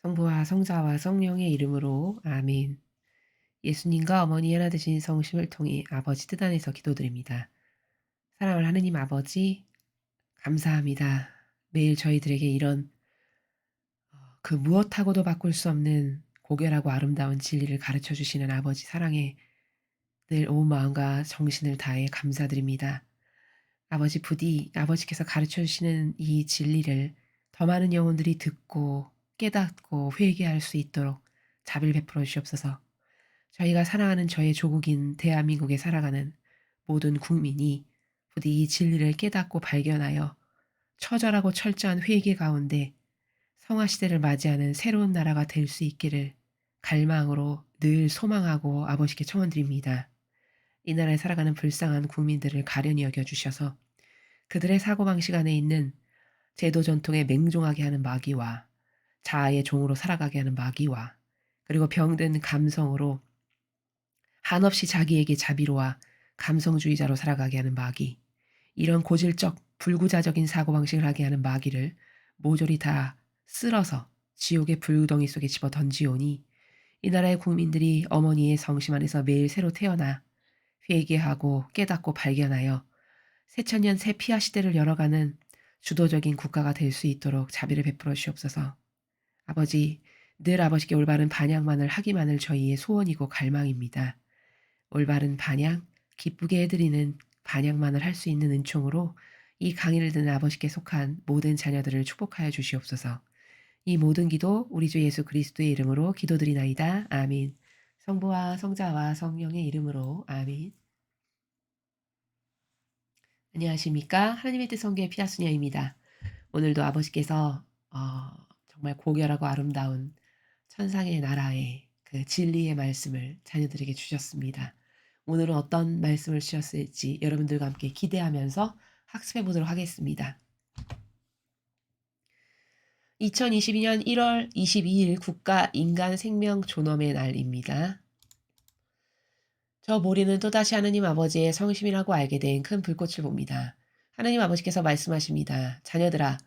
성부와 성자와 성령의 이름으로 아멘. 예수님과 어머니 하나 되신 성심을 통해 아버지 뜻 안에서 기도드립니다. 사랑하는 하느님 아버지, 감사합니다. 매일 저희들에게 이런 그 무엇하고도 바꿀 수 없는 고결하고 아름다운 진리를 가르쳐 주시는 아버지 사랑에 늘 온 마음과 정신을 다해 감사드립니다. 아버지 부디 아버지께서 가르쳐 주시는 이 진리를 더 많은 영혼들이 듣고 깨닫고 회개할 수 있도록 자비를 베풀어 주시옵소서. 저희가 사랑하는 저의 조국인 대한민국에 살아가는 모든 국민이 부디 이 진리를 깨닫고 발견하여 처절하고 철저한 회개 가운데 성화시대를 맞이하는 새로운 나라가 될 수 있기를 갈망으로 늘 소망하고 아버지께 청원드립니다. 이 나라에 살아가는 불쌍한 국민들을 가련히 여겨주셔서 그들의 사고방식 안에 있는 제도 전통에 맹종하게 하는 마귀와 자아의 종으로 살아가게 하는 마귀와 그리고 병든 감성으로 한없이 자기에게 자비로와 감성주의자로 살아가게 하는 마귀, 이런 고질적 불구자적인 사고방식을 하게 하는 마귀를 모조리 다 쓸어서 지옥의 불구덩이 속에 집어 던지오니 이 나라의 국민들이 어머니의 성심 안에서 매일 새로 태어나 회개하고 깨닫고 발견하여 새천년 새 피아 시대를 열어가는 주도적인 국가가 될 수 있도록 자비를 베풀어 주시옵소서. 아버지, 늘 아버지께 올바른 반향만을 하기만을 저희의 소원이고 갈망입니다. 올바른 반향, 기쁘게 해드리는 반향만을 할 수 있는 은총으로 이 강의를 듣는 아버지께 속한 모든 자녀들을 축복하여 주시옵소서. 이 모든 기도 우리 주 예수 그리스도의 이름으로 기도드리나이다. 아멘. 성부와 성자와 성령의 이름으로 아멘. 안녕하십니까? 하나님의 뜻 성교의 피아수녀입니다. 오늘도 아버지께서 정말 고결하고 아름다운 천상의 나라의 그 진리의 말씀을 자녀들에게 주셨습니다. 오늘은 어떤 말씀을 주셨을지 여러분들과 함께 기대하면서 학습해 보도록 하겠습니다. 2022년 1월 22일 국가 인간 생명 존엄의 날입니다. 저 모리는 또다시 하느님 아버지의 성심이라고 알게 된 큰 불꽃을 봅니다. 하느님 아버지께서 말씀하십니다. 자녀들아,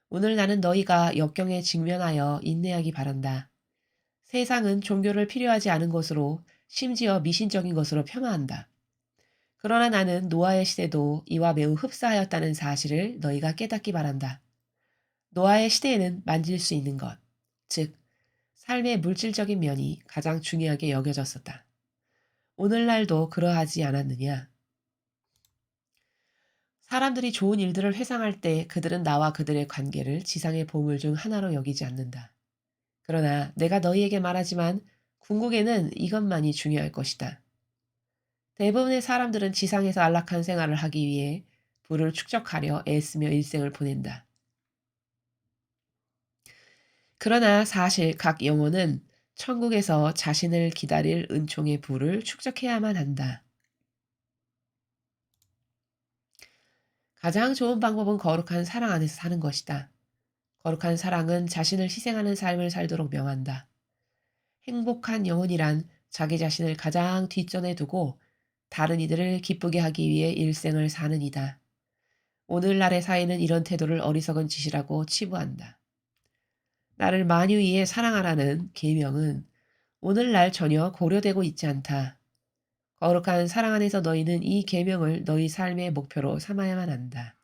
오늘 나는 너희가 역경에 직면하여 인내하기 바란다. 세상은 종교를 필요하지 않은 것으로 심지어 미신적인 것으로 폄하한다. 그러나 나는 노아의 시대도 이와 매우 흡사하였다는 사실을 너희가 깨닫기 바란다. 노아의 시대에는 만질 수 있는 것, 즉 삶의 물질적인 면이 가장 중요하게 여겨졌었다. 오늘날도 그러하지 않았느냐? 사람들이 좋은 일들을 회상할 때 그들은 나와 그들의 관계를 지상의 보물 중 하나로 여기지 않는다. 그러나 내가 너희에게 말하지만 궁극에는 이것만이 중요할 것이다. 대부분의 사람들은 지상에서 안락한 생활을 하기 위해 부를 축적하려 애쓰며 일생을 보낸다. 그러나 사실 각 영혼은 천국에서 자신을 기다릴 은총의 부를 축적해야만 한다. 가장 좋은 방법은 거룩한 사랑 안에서 사는 것이다. 거룩한 사랑은 자신을 희생하는 삶을 살도록 명한다. 행복한 영혼이란 자기 자신을 가장 뒷전에 두고 다른 이들을 기쁘게 하기 위해 일생을 사는 이다. 오늘날의 사회는 이런 태도를 어리석은 짓이라고 치부한다. 나를 만유위에 사랑하라는 계명은 오늘날 전혀 고려되고 있지 않다. 거룩한 사랑 안에서 너희는 이 계명을 너희 삶의 목표로 삼아야만 한다.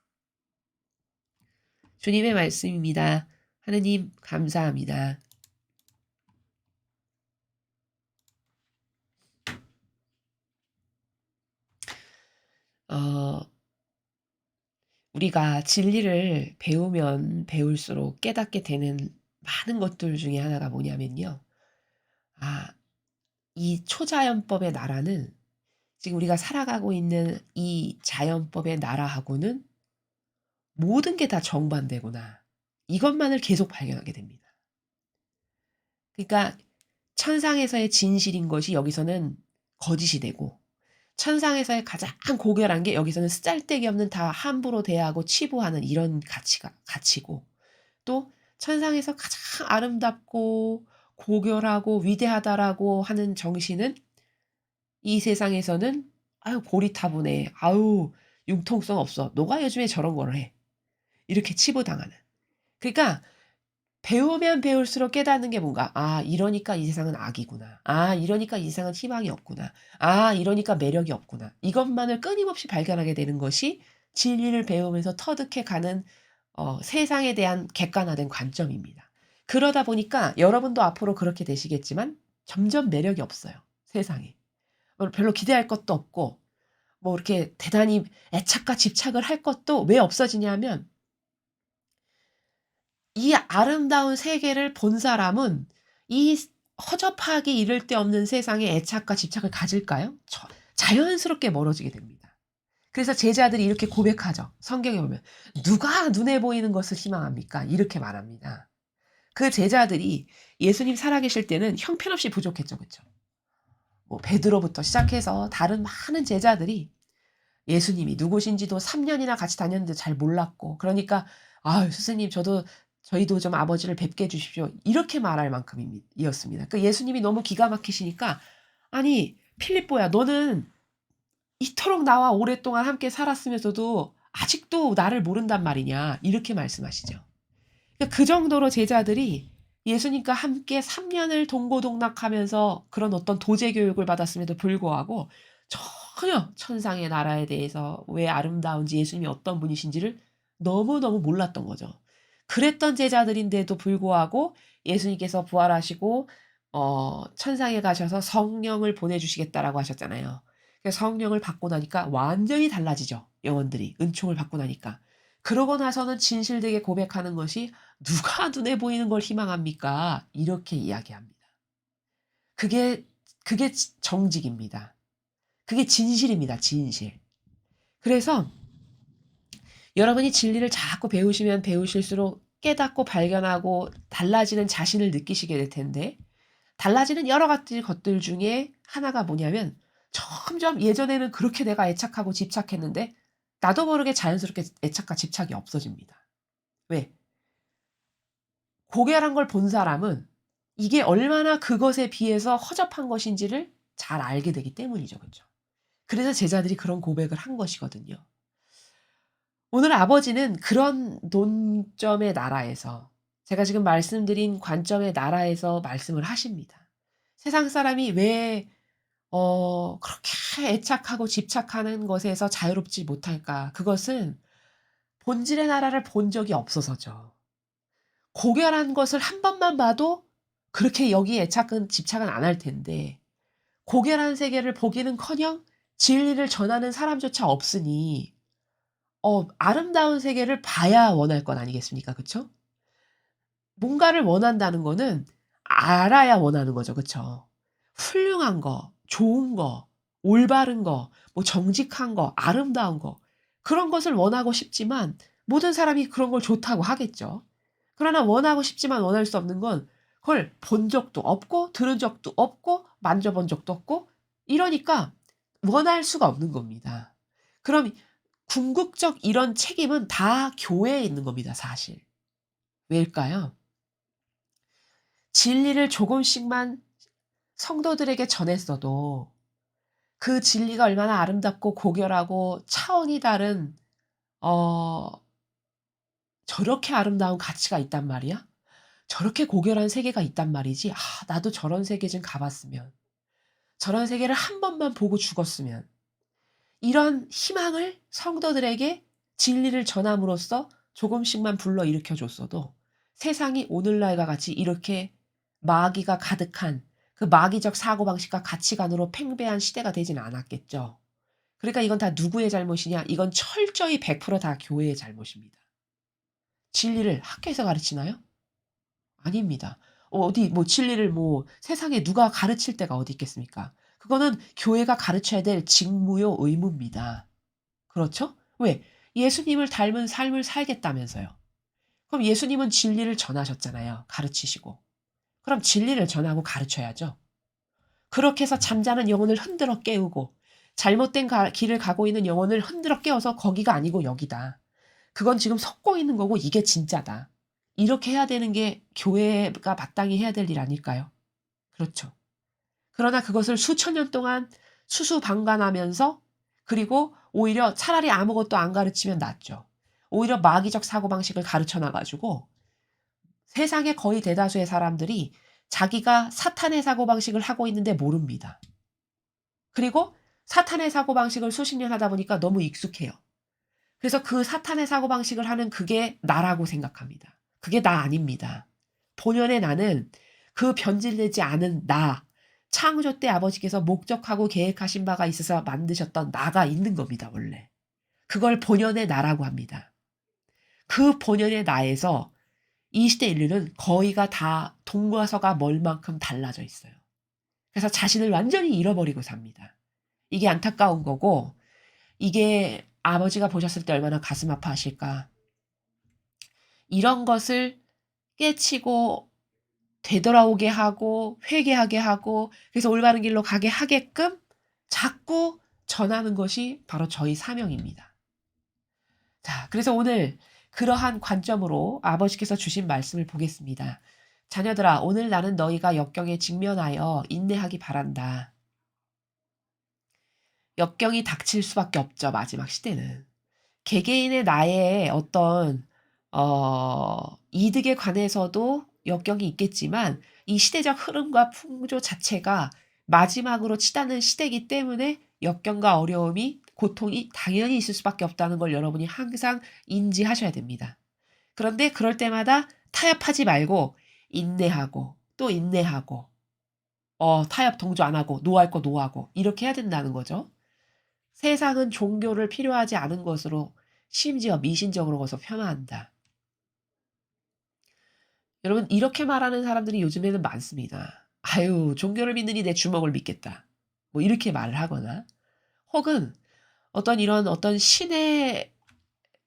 주님의 말씀입니다. 하느님 감사합니다. 어, 우리가 진리를 배우면 배울수록 깨닫게 되는 많은 것들 중에 하나가 뭐냐면요. 아, 이 초자연법의 나라는 지금 우리가 살아가고 있는 이 자연법의 나라하고는 모든 게 다 정반대구나. 이것만을 계속 발견하게 됩니다. 그러니까 천상에서의 진실인 것이 여기서는 거짓이 되고 천상에서의 가장 고결한 게 여기서는 쓰잘데기 없는 다 함부로 대하고 치부하는 이런 가치고 또 천상에서 가장 아름답고 고결하고 위대하다라고 하는 정신은 이 세상에서는 아유 고리타분해. 아유 융통성 없어. 너가 요즘에 저런 걸 해. 이렇게 치부당하는. 그러니까 배우면 배울수록 깨닫는 게 뭔가 '아 이러니까 이 세상은 악이구나. 아 이러니까 이 세상은 희망이 없구나. 아 이러니까 매력이 없구나.' 이것만을 끊임없이 발견하게 되는 것이 진리를 배우면서 터득해 가는 세상에 대한 객관화된 관점입니다. 그러다 보니까 여러분도 앞으로 그렇게 되시겠지만 점점 매력이 없어요, 세상에. 별로 기대할 것도 없고 뭐 이렇게 대단히 애착과 집착을 할 것도 왜 없어지냐 하면 이 아름다운 세계를 본 사람은 이 허접하기 이를 데 없는 세상에 애착과 집착을 가질까요? 자연스럽게 멀어지게 됩니다. 그래서 제자들이 이렇게 고백하죠. 성경에 보면 "누가 눈에 보이는 것을 희망합니까?" 이렇게 말합니다. 그 제자들이 예수님 살아계실 때는 형편없이 부족했죠. 그쵸? 뭐 베드로부터 시작해서 다른 많은 제자들이 예수님이 누구신지도 3 년이나 같이 다녔는데 잘 몰랐고 그러니까 "아유 스승님 저희도 좀 아버지를 뵙게 해 주십시오." 이렇게 말할 만큼이었습니다. 그 예수님이 너무 기가 막히시니까 "아니 필립보야 너는 이토록 나와 오랫동안 함께 살았으면서도 아직도 나를 모른단 말이냐." 이렇게 말씀하시죠. 그러니까 그 정도로 제자들이 예수님과 함께 3 년을 동고동락하면서 그런 어떤 도제 교육을 받았음에도 불구하고 전혀 천상의 나라에 대해서 왜 아름다운지 예수님이 어떤 분이신지를 너무너무 몰랐던 거죠. 그랬던 제자들인데도 불구하고 예수님께서 부활하시고 천상에 가셔서 성령을 보내 주시겠다라고 하셨잖아요. 그 성령을 받고 나니까 완전히 달라지죠, 영혼들이 은총을 받고 나니까. 그러고 나서는 진실되게 고백하는 것이 "누가 눈에 보이는 걸 희망합니까?" 이렇게 이야기합니다. 그게 정직입니다. 그게 진실입니다, 진실. 그래서 여러분이 진리를 자꾸 배우시면 배우실수록 깨닫고 발견하고 달라지는 자신을 느끼시게 될 텐데 달라지는 여러 가지 것들 중에 하나가 뭐냐면 점점 예전에는 그렇게 내가 애착하고 집착했는데 나도 모르게 자연스럽게 애착과 집착이 없어집니다. 왜? 고결한 걸 본 사람은 이게 얼마나 그것에 비해서 허접한 것인지를 잘 알게 되기 때문이죠. 그죠? 그래서 제자들이 그런 고백을 한 것이거든요. 오늘 아버지는 그런 논점의 나라에서 제가 지금 말씀드린 관점의 나라에서 말씀을 하십니다. 세상 사람이 왜 그렇게 애착하고 집착하는 것에서 자유롭지 못할까? 그것은 본질의 나라를 본 적이 없어서죠. 고결한 것을 한 번만 봐도 그렇게 여기에 애착은 집착은 안 할 텐데 고결한 세계를 보기는커녕 진리를 전하는 사람조차 없으니 아름다운 세계를 봐야 원할 것 아니겠습니까? 그쵸? 뭔가를 원한다는 거는 알아야 원하는 거죠. 그쵸? 훌륭한 거, 좋은 거, 올바른 거, 뭐 정직한 거, 아름다운 거 그런 것을 원하고 싶지만 모든 사람이 그런 걸 좋다고 하겠죠. 그러나 원하고 싶지만 원할 수 없는 건 그걸 본 적도 없고 들은 적도 없고 만져본 적도 없고 이러니까 원할 수가 없는 겁니다. 그럼 궁극적 이런 책임은 다 교회에 있는 겁니다 사실. 왜일까요? 진리를 조금씩만 성도들에게 전했어도 그 진리가 얼마나 아름답고 고결하고 차원이 다른 어 '저렇게 아름다운 가치가 있단 말이야? 저렇게 고결한 세계가 있단 말이지. 아 나도 저런 세계 좀 가 봤으면. 저런 세계를 한 번만 보고 죽었으면.' 이런 희망을 성도들에게 진리를 전함으로써 조금씩만 불러일으켜 줬어도 세상이 오늘날과 같이 이렇게 마귀가 가득한 그 마귀적 사고방식과 가치관으로 팽배한 시대가 되진 않았겠죠. 그러니까 이건 다 누구의 잘못이냐? 이건 철저히 100%다 교회의 잘못입니다. 진리를 학교에서 가르치나요? 아닙니다. 어디 뭐 진리를 뭐 세상에 누가 가르칠 데가 어디 있겠습니까? 그거는 교회가 가르쳐야 될 직무요 의무입니다. 그렇죠? 왜? 예수님을 닮은 삶을 살겠다면서요. 그럼 예수님은 진리를 전하셨잖아요, 가르치시고. 그럼 진리를 전하고 가르쳐야죠. 그렇게 해서 잠자는 영혼을 흔들어 깨우고 잘못된 길을 가고 있는 영혼을 흔들어 깨워서 거기가 아니고 여기다. 그건 지금 섞고 있는 거고 이게 진짜다. 이렇게 해야 되는 게 교회가 마땅히 해야 될 일 아닐까요? 그렇죠. 그러나 그것을 수천 년 동안 수수방관하면서 그리고 오히려 차라리 아무것도 안 가르치면 낫죠. 오히려 마귀적 사고방식을 가르쳐 놔 가지고 세상의 거의 대다수의 사람들이 자기가 사탄의 사고방식을 하고 있는데 모릅니다. 그리고 사탄의 사고방식을 수십 년 하다 보니까 너무 익숙해요. 그래서 그 사탄의 사고방식을 하는 그게 나라고 생각합니다. 그게 나 아닙니다. 본연의 나는 그 변질되지 않은 나, 창조 때 아버지께서 목적하고 계획하신 바가 있어서 만드셨던 나가 있는 겁니다, 원래. 그걸 본연의 나라고 합니다. 그 본연의 나에서 이 시대 인류는 거의가 다 동과 서가 멀 만큼 달라져 있어요. 그래서 자신을 완전히 잃어버리고 삽니다. 이게 안타까운 거고, 이게 아버지가 보셨을 때 얼마나 가슴 아파하실까. 이런 것을 깨치고 되돌아오게 하고 회개하게 하고 그래서 올바른 길로 가게 하게끔 자꾸 전하는 것이 바로 저희 사명입니다. 자, 그래서 오늘 그러한 관점으로 아버지께서 주신 말씀을 보겠습니다. 자녀들아, 오늘 나는 너희가 역경에 직면하여 인내하기 바란다. 역경이 닥칠 수밖에 없죠, 마지막 시대는. 개개인의 나의 어떤 이득에 관해서도 역경이 있겠지만 이 시대적 흐름과 풍조 자체가 마지막으로 치닫는 시대이기 때문에 역경과 어려움이 고통이 당연히 있을 수밖에 없다는 걸 여러분이 항상 인지하셔야 됩니다. 그런데 그럴 때마다 타협하지 말고 인내하고 또 인내하고 타협 동조 안 하고 노할 거 노하고 이렇게 해야 된다는 거죠. 세상은 종교를 필요하지 않은 것으로 심지어 미신적으로 거서 폄하한다. 여러분 이렇게 말하는 사람들이 요즘에는 많습니다. 아유 종교를 믿느니 내 주먹을 믿겠다. 뭐 이렇게 말을 하거나 혹은 어떤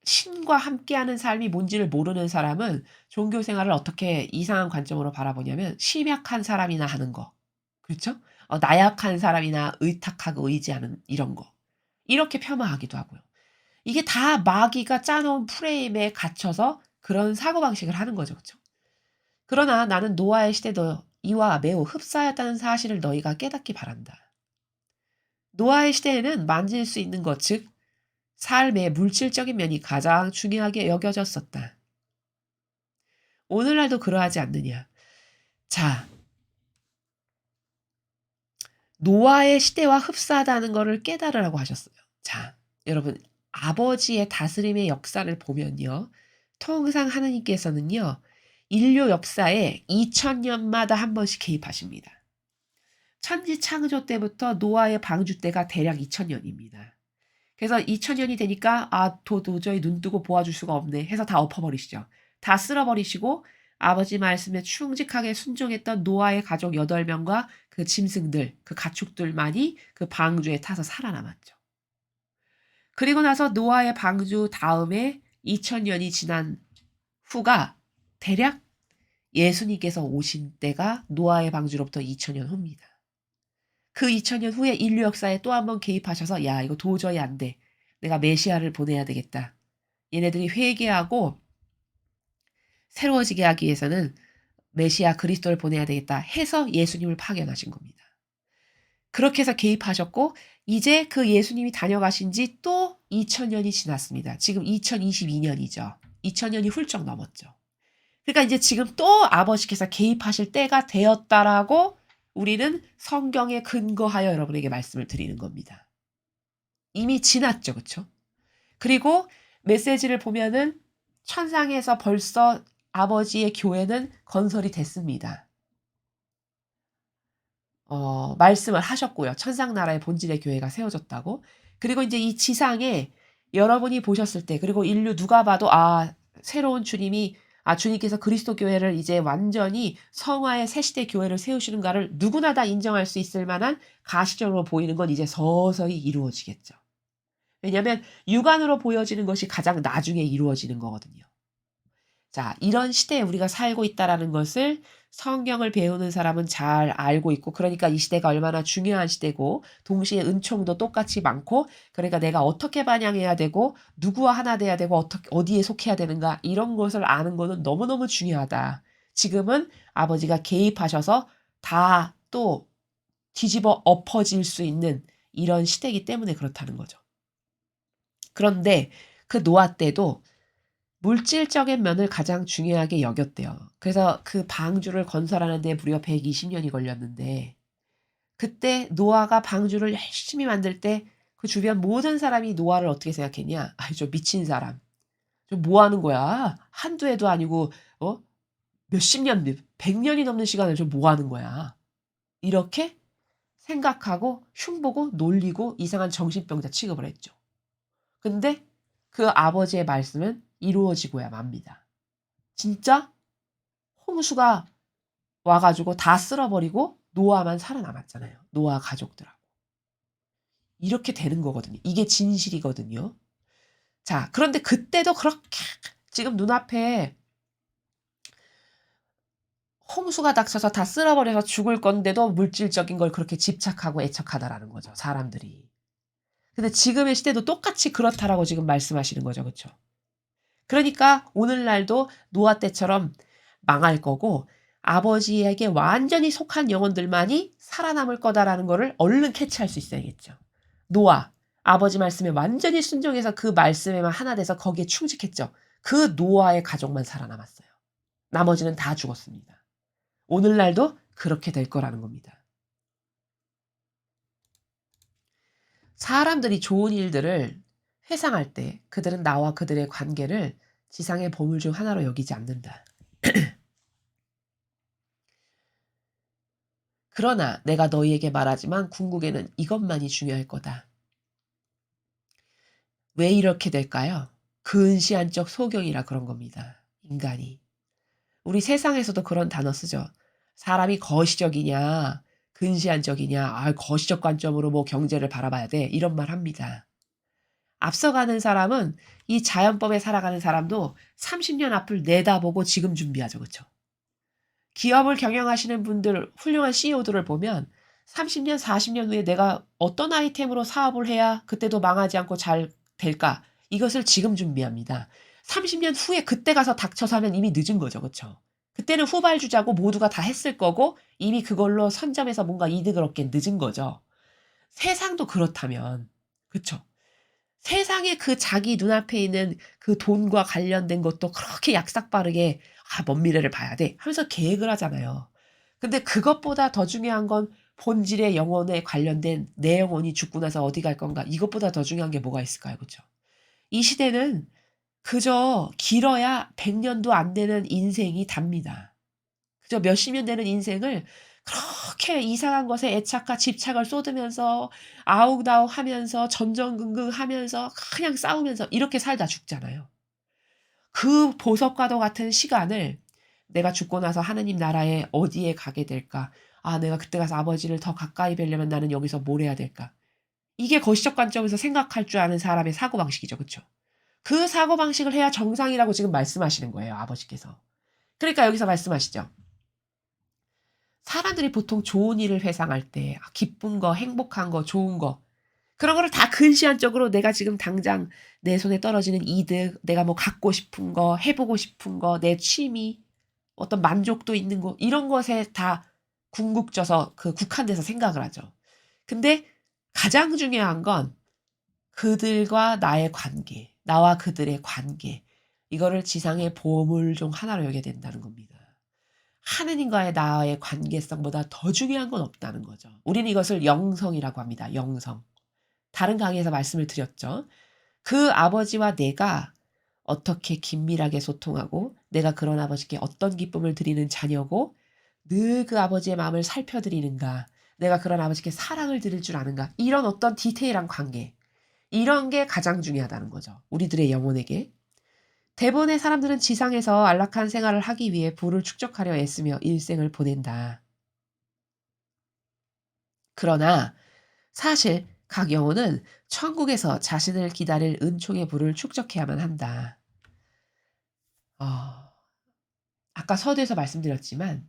신과 함께하는 삶이 뭔지를 모르는 사람은 종교 생활을 어떻게 이상한 관점으로 바라보냐면 심약한 사람이나 하는 거. 그렇죠? 나약한 사람이나 의탁하고 의지하는 이런 거. 이렇게 폄하하기도 하고요. 이게 다 마귀가 짜놓은 프레임에 갇혀서 그런 사고방식을 하는 거죠. 그렇죠? 그러나 나는 노아의 시대도 이와 매우 흡사하였다는 사실을 너희가 깨닫기 바란다. 노아의 시대에는 만질 수 있는 것, 즉 삶의 물질적인 면이 가장 중요하게 여겨졌었다. 오늘날도 그러하지 않느냐. 자, 노아의 시대와 흡사하다는 것을 깨달으라고 하셨어요. 자, 여러분 아버지의 다스림의 역사를 보면요. 통상 하느님께서는요. 인류 역사에 2000년마다 한 번씩 개입하십니다. 천지 창조 때부터 노아의 방주 때가 대략 2000년입니다. 그래서 2000년이 되니까 도저히 눈 뜨고 보아줄 수가 없네 해서 다 엎어버리시죠. 다 쓸어버리시고 아버지 말씀에 충직하게 순종했던 노아의 가족 8명과 그 짐승들, 그 가축들만이 그 방주에 타서 살아남았죠. 그리고 나서 노아의 방주 다음에 2000년이 지난 후가 대략 예수님께서 오신 때가 노아의 방주로부터 2000년 후입니다. 그 2000년 후에 인류 역사에 또 한 번 개입하셔서 야 이거 도저히 안 돼. 내가 메시아를 보내야 되겠다. 얘네들이 회개하고 새로워지게 하기 위해서는 메시아 그리스도를 보내야 되겠다 해서 예수님을 파견하신 겁니다. 그렇게 해서 개입하셨고 이제 그 예수님이 다녀가신 지 또 2000년이 지났습니다. 지금 2022년이죠. 2000년이 훌쩍 넘었죠. 그러니까 이제 지금 또 아버지께서 개입하실 때가 되었다라고 우리는 성경에 근거하여 여러분에게 말씀을 드리는 겁니다. 이미 지났죠. 그렇죠? 그리고 메시지를 보면은 천상에서 벌써 아버지의 교회는 건설이 됐습니다. 말씀을 하셨고요. 천상나라의 본질의 교회가 세워졌다고. 그리고 이제 이 지상에 여러분이 보셨을 때 그리고 인류 누가 봐도 새로운 주님이 주님께서 그리스도 교회를 이제 완전히 성화의 새시대 교회를 세우시는가를 누구나 다 인정할 수 있을 만한 가시적으로 보이는 건 이제 서서히 이루어지겠죠. 왜냐하면 육안으로 보여지는 것이 가장 나중에 이루어지는 거거든요. 자, 이런 시대에 우리가 살고 있다라는 것을 성경을 배우는 사람은 잘 알고 있고 그러니까 이 시대가 얼마나 중요한 시대고 동시에 은총도 똑같이 많고 그러니까 내가 어떻게 반영해야 되고 누구와 하나 돼야 되고 어디에 속해야 되는가 이런 것을 아는 거는 너무너무 중요하다. 지금은 아버지가 개입하셔서 다 또 뒤집어 엎어질 수 있는 이런 시대이기 때문에 그렇다는 거죠. 그런데 그 노아 때도 물질적인 면을 가장 중요하게 여겼대요. 그래서 그 방주를 건설하는 데 무려 120년이 걸렸는데 그때 노아가 방주를 열심히 만들 때 그 주변 모든 사람이 노아를 어떻게 생각했냐? '아이 저 미친 사람. 저 뭐 하는 거야? 한두 해도 아니고 어 몇십 년 100 년이 넘는 시간을 저 뭐 하는 거야?' 이렇게 생각하고 흉보고 놀리고 이상한 정신병자 취급을 했죠. 근데 그 아버지의 말씀은 이루어지고야 맙니다. 진짜 홍수가 와 가지고 다 쓸어 버리고 노아만 살아남았잖아요, 노아 가족들하고. 이렇게 되는 거거든요. 이게 진실이거든요. 자 그런데 그때도 그렇게 지금 눈앞에 홍수가 닥쳐서 다 쓸어 버려서 죽을 건데도 물질적인 걸 그렇게 집착하고 애착하다라는 거죠, 사람들이. 근데 지금의 시대도 똑같이 그렇다라고 지금 말씀하시는 거죠. 그쵸? 그러니까 오늘날도 노아 때처럼 망할 거고 아버지에게 완전히 속한 영혼들만이 살아남을 거다라는 거를 얼른 캐치할 수 있어야겠죠. 노아, 아버지 말씀에 완전히 순종해서 그 말씀에만 하나 돼서 거기에 충직했죠. 그 노아의 가족만 살아남았어요. 나머지는 다 죽었습니다. 오늘날도 그렇게 될 거라는 겁니다. 사람들이 좋은 일들을 회상할 때 그들은 나와 그들의 관계를 지상의 보물 중 하나로 여기지 않는다. 그러나 내가 너희에게 말하지만 궁극에는 이것만이 중요할 거다. 왜 이렇게 될까요? 근시안적 소경이라 그런 겁니다. 인간이. 우리 세상에서도 그런 단어 쓰죠. 사람이 거시적이냐, 근시안적이냐, 거시적 관점으로 뭐 경제를 바라봐야 돼. 이런 말 합니다. 앞서가는 사람은 이 자연법에 살아가는 사람도 30년 앞을 내다보고 지금 준비하죠. 그쵸? 기업을 경영하시는 분들, 훌륭한 CEO들을 보면 30년, 40년 후에 내가 어떤 아이템으로 사업을 해야 그때도 망하지 않고 잘 될까? 이것을 지금 준비합니다. 30년 후에 그때 가서 닥쳐서 하면 이미 늦은 거죠. 그쵸? 그때는 후발주자고 모두가 다 했을 거고 이미 그걸로 선점해서 뭔가 이득을 얻기엔 늦은 거죠. 세상도 그렇다면 그쵸? 세상에 그 자기 눈앞에 있는 그 돈과 관련된 것도 그렇게 약삭빠르게 '먼 미래를 봐야 돼.' 하면서 계획을 하잖아요. 근데 그것보다 더 중요한 건 본질의 영혼에 관련된 '내 영혼이 죽고 나서 어디 갈 건가.' 이것보다 더 중요한 게 뭐가 있을까요? 그죠? 이 시대는 그저 길어야 100 년도 안 되는 인생이 답니다. 그저 몇십 년 되는 인생을 그렇게 이상한 것에 애착과 집착을 쏟으면서 아웅다웅하면서 전전긍긍하면서 그냥 싸우면서 이렇게 살다 죽잖아요. 그 보석과도 같은 시간을 '내가 죽고 나서 하느님 나라에 어디에 가게 될까? 내가 그때 가서 아버지를 더 가까이 뵈려면 나는 여기서 뭘 해야 될까?' 이게 거시적 관점에서 생각할 줄 아는 사람의 사고방식이죠. 그쵸? 그 사고방식을 해야 정상이라고 지금 말씀하시는 거예요, 아버지께서. 그러니까 여기서 말씀하시죠. 사람들이 보통 좋은 일을 회상할 때 기쁜 거, 행복한 거, 좋은 거 그런 거를 다 근시안적으로 내가 지금 당장 내 손에 떨어지는 이득, 내가 뭐 갖고 싶은 거, 해 보고 싶은 거, 내 취미, 어떤 만족도 있는 거 이런 것에 다 궁극져서 국한돼서 생각을 하죠. 근데 가장 중요한 건 그들과 나의 관계, 나와 그들의 관계 이거를 지상의 보물 중 하나로 여겨야 된다는 겁니다. 하느님과의 나의 관계성보다 더 중요한 건 없다는 거죠. 우리는 이것을 영성이라고 합니다. 영성. 다른 강의에서 말씀을 드렸죠. 그 아버지와 내가 어떻게 긴밀하게 소통하고 내가 그런 아버지께 어떤 기쁨을 드리는 자녀고 늘 그 아버지의 마음을 살펴드리는가 내가 그런 아버지께 사랑을 드릴 줄 아는가 이런 어떤 디테일한 관계 이런 게 가장 중요하다는 거죠. 우리들의 영혼에게. 대부분의 사람들은 지상에서 안락한 생활을 하기 위해 부를 축적하려 애쓰며 일생을 보낸다. 그러나 사실 각 영혼은 천국에서 자신을 기다릴 은총의 부를 축적해야만 한다. 어, 아까 서두에서 말씀드렸지만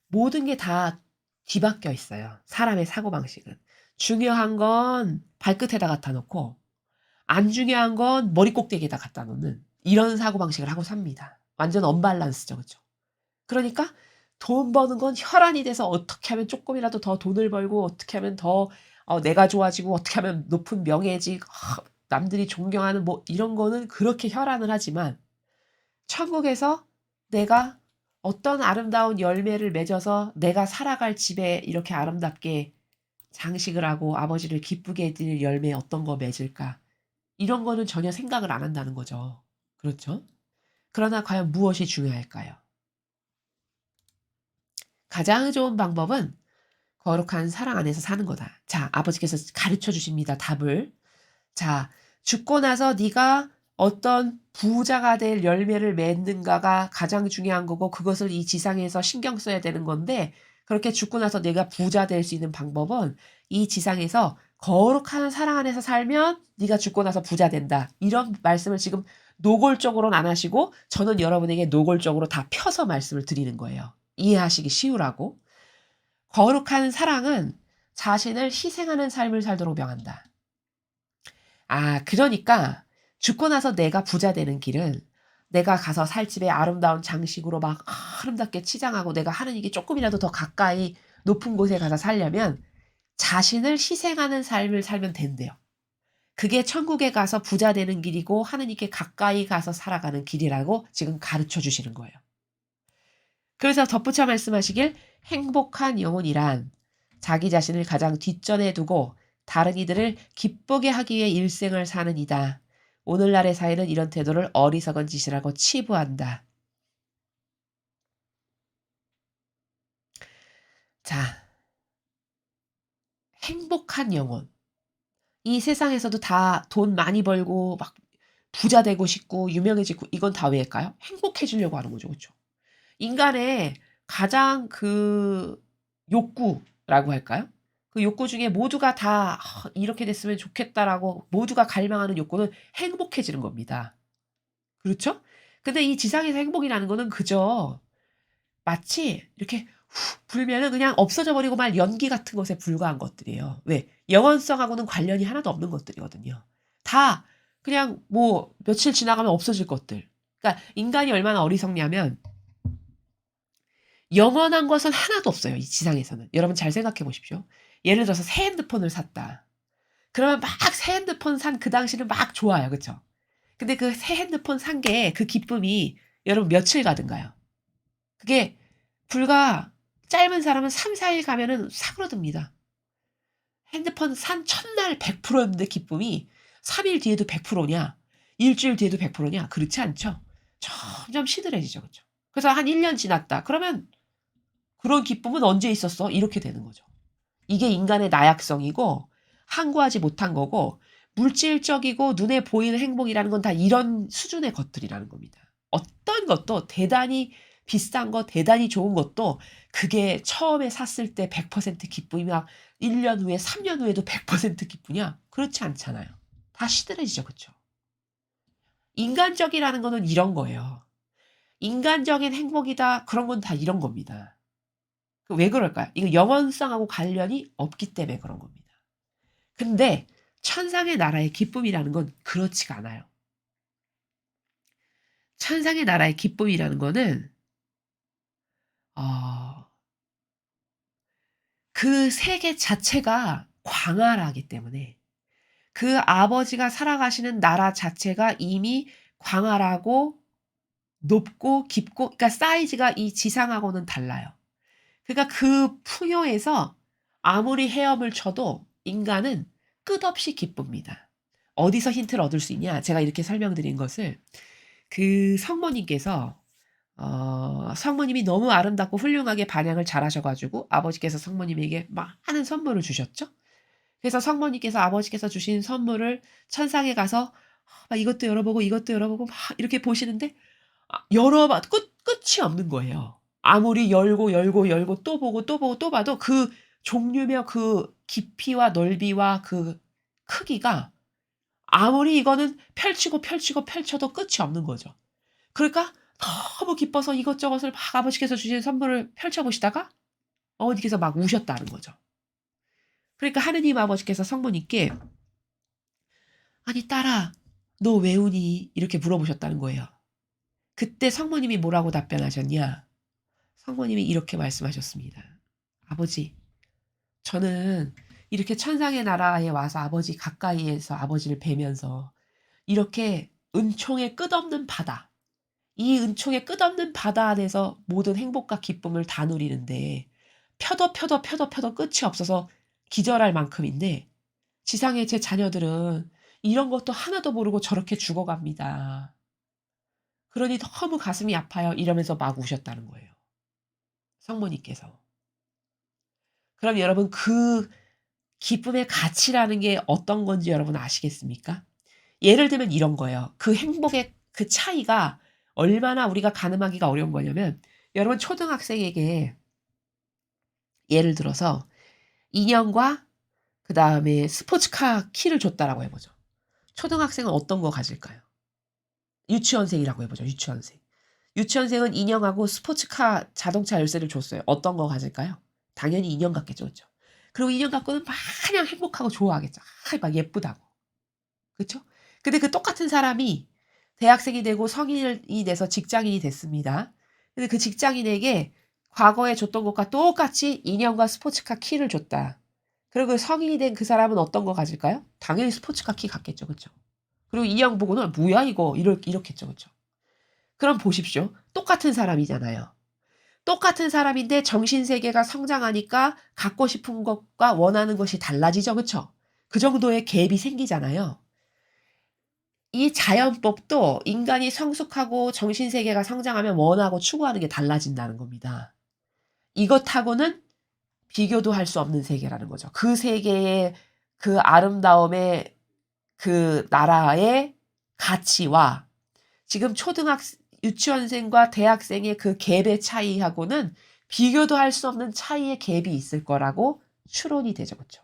모든 게 다 뒤바뀌어 있어요. 사람의 사고방식은. 중요한 건 발끝에다 갖다 놓고 안 중요한 건 머리 꼭대기에다 갖다 놓는 이런 사고방식을 하고 삽니다. 완전 언밸런스죠. 그죠? 그러니까 돈 버는 건 혈안이 돼서 어떻게 하면 쪼끔이라도 더 돈을 벌고 어떻게 하면 더 내가 좋아지고 어떻게 하면 높은 명예직 남들이 존경하는 뭐 이런 거는 그렇게 혈안을 하지만 천국에서 내가 어떤 아름다운 열매를 맺어서 내가 살아갈 집에 이렇게 아름답게 장식을 하고 아버지를 기쁘게 해 드릴 열매 어떤 거 맺을까? 이런 거는 전혀 생각을 안 한다는 거죠. 그렇죠? 그러나 과연 무엇이 중요할까요? 가장 좋은 방법은 거룩한 사랑 안에서 사는 거다. 자, 아버지께서 가르쳐 주십니다, 답을. 자, 죽고 나서 네가 어떤 부자가 될 열매를 맺는가가 가장 중요한 거고 그것을 이 지상에서 신경 써야 되는 건데 그렇게 죽고 나서 내가 부자 될 수 있는 방법은 이 지상에서 거룩한 사랑 안에서 살면 네가 죽고 나서 부자 된다. 이런 말씀을 지금 노골적으로는 안 하시고 저는 여러분에게 노골적으로 다 펴서 말씀을 드리는 거예요. 이해하시기 쉬우라고. 거룩한 사랑은 자신을 희생하는 삶을 살도록 명한다. 아, 그러니까 죽고 나서 내가 부자 되는 길은 내가 가서 살 집에 아름다운 장식으로 막 아름답게 치장하고 내가 하느님께 쪼끔이라도 더 가까이 높은 곳에 가서 살려면 자신을 희생하는 삶을 살면 된대요. 그게 천국에 가서 부자 되는 길이고 하느님께 가까이 가서 살아가는 길이라고 지금 가르쳐 주시는 거예요. 그래서 덧붙여 말씀하시길 행복한 영혼이란 자기 자신을 가장 뒷전에 두고 다른 이들을 기쁘게 하기 위해 일생을 사는 이다. 오늘날의 사회는 이런 태도를 어리석은 짓이라고 치부한다. 자, 행복한 영혼. 이 세상에서도 다 돈 많이 벌고 막 부자 되고 싶고 유명해지고 이건 다 왜일까요? 행복해지려고 하는 거죠. 그렇죠? 인간의 가장 그 욕구라고 할까요? 그 욕구 중에 모두가 다 '이렇게 됐으면 좋겠다.'라고 모두가 갈망하는 욕구는 행복해지는 겁니다. 그렇죠? 근데 이 지상에서 행복이라는 거는 그저 마치 이렇게 훅 불면은 그냥 없어져 버리고 말 연기 같은 것에 불과한 것들이에요. 왜? 영원성하고는 관련이 하나도 없는 것들이거든요. 다 그냥 뭐 며칠 지나가면 없어질 것들. 그러니까 인간이 얼마나 어리석냐면 영원한 것은 하나도 없어요, 이 지상에서는. 여러분 잘 생각해 보십시오. 예를 들어서 새 핸드폰을 샀다. 그러면 막 새 핸드폰 산 그 당시는 막 좋아요. 그쵸? 근데 그 새 핸드폰 산 게 그 기쁨이 여러분 며칠 가든가요? 그게 불과 짧은 사람은 3-4일 가면은 사그러듭니다. 핸드폰 산 첫날 100% 였는데 기쁨이 3일 뒤에도 100% 냐? 일 주일 뒤에도 100% 냐? 그렇지 않죠. 점점 시들해지죠. 그쵸? 그래서 한 1년 지났다. 그러면 "그런 기쁨은 언제 있었어?" 이렇게 되는 거죠. 이게 인간의 나약성이고 항구하지 못한 거고 물질적이고 눈에 보이는 행복이라는 건 다 이런 수준의 것들이라는 겁니다. 어떤 것도 대단히 비싼 거 대단히 좋은 것도 그게 처음에 샀을 때 100% 기쁨이야 1년 후에 3년 후에도 100% 기쁘냐? 그렇지 않잖아요. 다 시들해지죠. 그쵸? 인간적이라는 거는 이런 거예요. 인간적인 행복이다 그런 건 다 이런 겁니다. 그 왜 그럴까요? 이거 영원성하고 관련이 없기 때문에 그런 겁니다. 근데 천상의 나라의 기쁨이라는 건 그렇지가 않아요. 천상의 나라의 기쁨이라는 거는 어 그 세계 자체가 광활하기 때문에 그 아버지가 살아가시는 나라 자체가 이미 광활하고 높고 깊고 그러니까 사이즈가 이 지상하고는 달라요. 그러니까 그 풍요에서 아무리 헤엄을 쳐도 인간은 끝없이 기쁩니다. 어디서 힌트를 얻을 수 있냐? 제가 이렇게 설명드린 것을 그 성모님께서 성모님이 너무 아름답고 훌륭하게 반향을 잘하셔 가지고 아버지께서 성모님에게 많은 선물을 주셨죠. 그래서 성모님께서 아버지께서 주신 선물을 천상에 가서 막 이것도 열어보고 이것도 열어보고 막 이렇게 보시는데 열어봐도 끝이 없는 거예요. 아무리 열고 열고 열고 또 보고 또 보고 또 봐도 그 종류며 그 깊이와 넓이와 그 크기가 아무리 이거는 펼치고 펼치고 펼쳐도 끝이 없는 거죠. 그러니까 너무 기뻐서 이것저것을 막 아버지께서 주신 선물을 펼쳐 보시다가 어머니께서 막 우셨다는 거죠. 그러니까 하느님 아버지께서 성모님께 "아니 딸아 너 왜 우니?" 이렇게 물어보셨다는 거예요. 그때 성모님이 뭐라고 답변하셨냐? 성모님이 이렇게 말씀하셨습니다. "아버지 저는 이렇게 천상의 나라에 와서 아버지 가까이에서 아버지를 뵈면서 이렇게 은총의 끝없는 바다 이 은총의 끝없는 바다 안에서 모든 행복과 기쁨을 다 누리는데 펴도 끝이 없어서 기절할 만큼인데 지상의 제 자녀들은 이런 것도 하나도 모르고 저렇게 죽어갑니다. 그러니 너무 가슴이 아파요. 이러면서 막 우셨다는 거예요. 성모님께서. 그럼 여러분 그 기쁨의 가치라는 게 어떤 건지 여러분 아시겠습니까? 예를 들면 이런 거예요. 그 행복의 그 차이가 얼마나 우리가 가늠하기가 어려운 거냐면 여러분 초등학생에게 예를 들어서 인형과 그다음에 스포츠카 키를 줬다라고 해 보죠. 초등학생은 어떤 거 가질까요? 유치원생이라고 해 보죠. 유치원생. 유치원생은 인형하고 스포츠카 자동차 열쇠를 줬어요. 어떤 거 가질까요? 당연히 인형 갖겠죠. 그죠? 그리고 인형 갖고는 마냥 행복하고 좋아하겠죠. 막 예쁘다고. 그쵸? 근데 그 똑같은 사람이 대학생이 되고 성인이 돼서 직장인이 됐습니다. 근데 그 직장인에게 과거에 줬던 것과 똑같이 인형과 스포츠카 키를 줬다. 그리고 그 성인이 된 그 사람은 어떤 거 가질까요? 당연히 스포츠카 키 갖겠죠. 그쵸? 그리고 인형 보고는 "뭐야 이거." 이렇겠죠. 그쵸? 그럼 보십시오. 똑같은 사람이잖아요. 똑같은 사람인데 정신세계가 성장하니까 갖고 싶은 것과 원하는 것이 달라지죠. 그쵸? 그 정도의 갭이 생기잖아요. 이 자연법도 인간이 성숙하고 정신세계가 성장하면 원하고 추구하는 게 달라진다는 겁니다. 이것하고는 비교도 할 수 없는 세계라는 거죠. 그 세계의 그 아름다움의 그 나라의 가치와 지금 유치원생과 대학생의 그 갭의 차이하고는 비교도 할 수 없는 차이의 갭이 있을 거라고 추론이 되죠. 그쵸?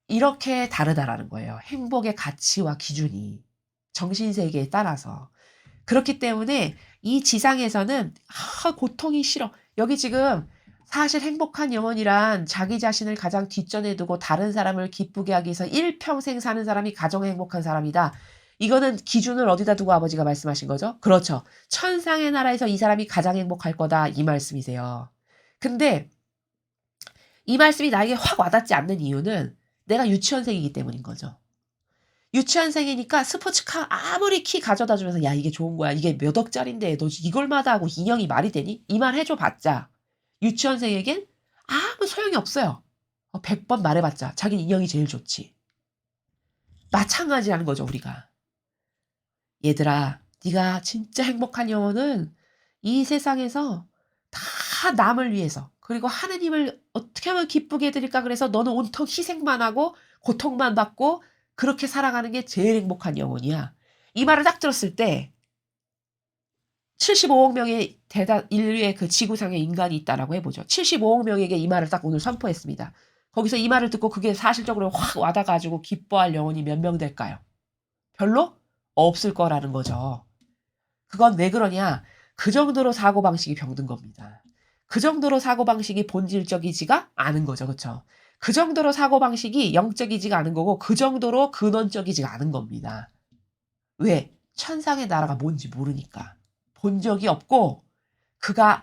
이렇게 다르다라는 거예요. 행복의 가치와 기준이 정신세계에 따라서. 그렇기 때문에 이 지상에서는 고통이 싫어. 여기 지금 사실 행복한 영혼이란 자기 자신을 가장 뒷전에 두고 다른 사람을 기쁘게 하기 위해서 일평생 사는 사람이 가장 행복한 사람이다. 이거는 기준을 어디다 두고 아버지가 말씀하신 거죠? 그렇죠. 천상의 나라에서 이 사람이 가장 행복할 거다. 이 말씀이세요. 근데 이 말씀이 나에게 확 와닿지 않는 이유는 내가 유치원생이기 때문인 거죠. 유치원생이니까 스포츠카 아무리 키 가져다 주면서 "야 이게 좋은 거야. 이게 몇 억짜린데 너 이걸 마다하고 인형이 말이 되니?" 이 말 해 줘 봤자 유치원생에겐 아무 소용이 없어요. 100번 말해 봤자 자기는 인형이 제일 좋지. 마찬가지라는 거죠 우리가. "얘들아 네가 진짜 행복한 영혼은 이 세상에서 다 남을 위해서 그리고 하느님을 어떻게 하면 기쁘게 해 드릴까 그래서 너는 온통 희생만 하고 고통만 받고 그렇게 살아가는 게 제일 행복한 영혼이야." 이 말을 딱 들었을 때 75억 명의 대다 인류의 그 지구상에 인간이 있다라고 해 보죠. 75억 명에게 이 말을 딱 오늘 선포했습니다. 거기서 이 말을 듣고 그게 사실적으로 확 와닿아 가지고 기뻐할 영혼이 몇 명 될까요? 별로 없을 거라는 거죠. 그건 왜 그러냐? 그 정도로 사고방식이 병든 겁니다. 그 정도로 사고방식이 본질적이지가 않은 거죠. 그쵸? 그 정도로 사고방식이 영적이지가 않은 거고 그 정도로 근원적이지가 않은 겁니다. 왜? 천상의 나라가 뭔지 모르니까. 본 적이 없고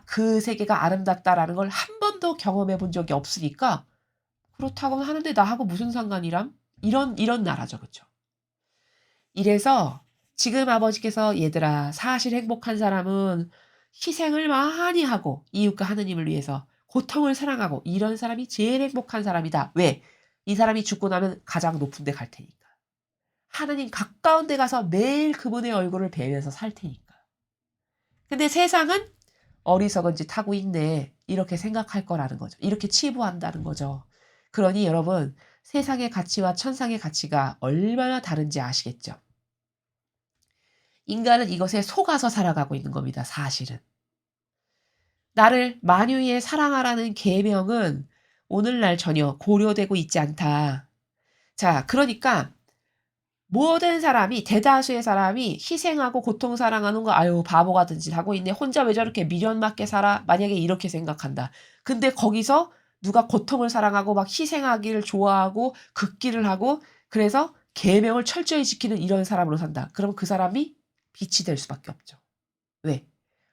그 세계가 아름답다라는 걸 한 번도 경험해 본 적이 없으니까 그렇다고 하는데 나하고 무슨 상관이람? 이런 나라죠. 그쵸? 이래서 지금 아버지께서 "얘들아 사실 행복한 사람은 희생을 많이 하고 이웃과 하느님을 위해서 고통을 사랑하고 이런 사람이 제일 행복한 사람이다." 왜? 이 사람이 죽고 나면 가장 높은 데 갈 테니까. 하느님 가까운 데 가서 매일 그분의 얼굴을 뵈면서 살 테니까. 근데 세상은 '어리석은 짓 하고 있네.' 이렇게 생각할 거라는 거죠. 이렇게 치부한다는 거죠. 그러니 여러분 세상의 가치와 천상의 가치가 얼마나 다른지 아시겠죠? 인간은 이것에 속아서 살아가고 있는 겁니다 사실은. 나를 만유에 사랑하라는 계명은 오늘날 전혀 고려되고 있지 않다. 자 그러니까 모든 사람이 대다수의 사람이 희생하고 고통 사랑하는 거 '아유 바보 같은 짓 하고 있네. 혼자 왜 저렇게 미련맞게 살아?' 만약에 이렇게 생각한다. 근데 거기서 누가 고통을 사랑하고 막 희생하기를 좋아하고 극기를 하고 그래서 계명을 철저히 지키는 이런 사람으로 산다. 그럼 그 사람이 빛이 될 수밖에 없죠. 왜?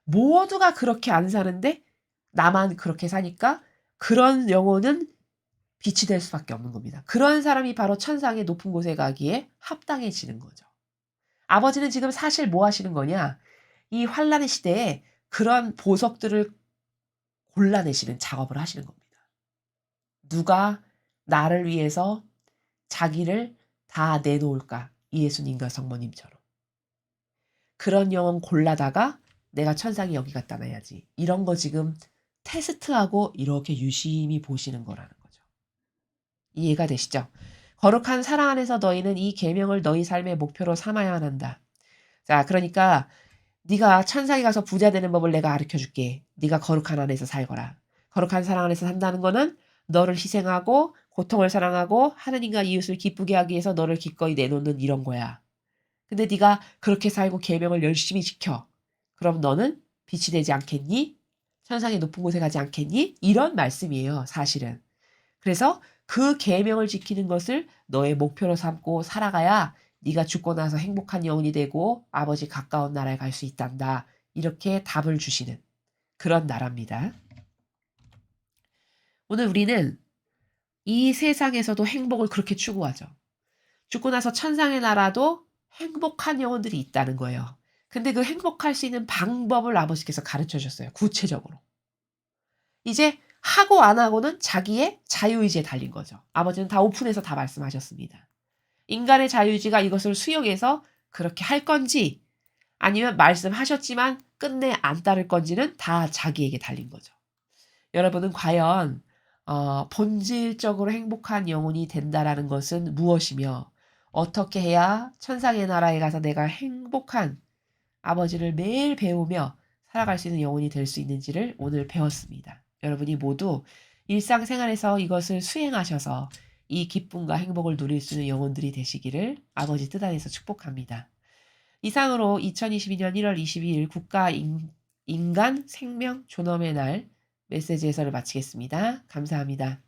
모두가 그렇게 안 사는데 나만 그렇게 사니까 그런 영혼은 빛이 될 수밖에 없는 겁니다. 그런 사람이 바로 천상의 높은 곳에 가기에 합당해지는 거죠. 아버지는 지금 사실 뭐 하시는 거냐? 이 환란의 시대에 그런 보석들을 골라내시는 작업을 하시는 겁니다. 누가 나를 위해서 자기를 다 내놓을까? 예수님과 성모님처럼. 그런 영혼 골라다가 내가 천상에 여기 갖다 놔야지. 이런 거 지금 테스트하고 이렇게 유심히 보시는 거라는 거죠. 이해가 되시죠? 거룩한 사랑 안에서 너희는 이 계명을 너희 삶의 목표로 삼아야만 한다. 자, 그러니까 네가 천상에 가서 부자 되는 법을 내가 가르쳐 줄게. 네가 거룩한 안에서 살거라. 거룩한 사랑 안에서 산다는 거는 너를 희생하고 고통을 사랑하고 하느님과 이웃을 기쁘게 하기 위해서 너를 기꺼이 내놓는 이런 거야. 근데 네가 그렇게 살고 계명을 열심히 지켜. 그럼 너는 빛이 되지 않겠니? 천상의 높은 곳에 가지 않겠니? 이런 말씀이에요, 사실은. 그래서 그 계명을 지키는 것을 너의 목표로 삼고 살아가야 네가 죽고 나서 행복한 영혼이 되고 아버지 가까운 나라에 갈 수 있단다. 이렇게 답을 주시는 그런 나라입니다. 오늘 우리는 이 세상에서도 행복을 그렇게 추구하죠. 죽고 나서 천상의 나라도 행복한 영혼들이 있다는 거예요. 근데 그 행복할 수 있는 방법을 아버지께서 가르쳐 주셨어요, 구체적으로. 이제 하고 안 하고는 자기의 자유의지에 달린 거죠. 아버지는 다 오픈해서 다 말씀하셨습니다. 인간의 자유의지가 이것을 수용해서 그렇게 할 건지 아니면 말씀하셨지만 끝내 안 따를 건지는 다 자기에게 달린 거죠. 여러분은 과연 본질적으로 행복한 영혼이 된다라는 것은 무엇이며 어떻게 해야 천상의 나라에 가서 내가 행복한 아버지를 매일 배우며 살아갈 수 있는 영혼이 될 수 있는지를 오늘 배웠습니다. 여러분이 모두 일상생활에서 이것을 수행하셔서 이 기쁨과 행복을 누릴 수 있는 영혼들이 되시기를 아버지 뜻 안에서 축복합니다. 이상으로 2022년 1월 22일 인간 생명 존엄의 날 메시지 해설을 마치겠습니다. 감사합니다.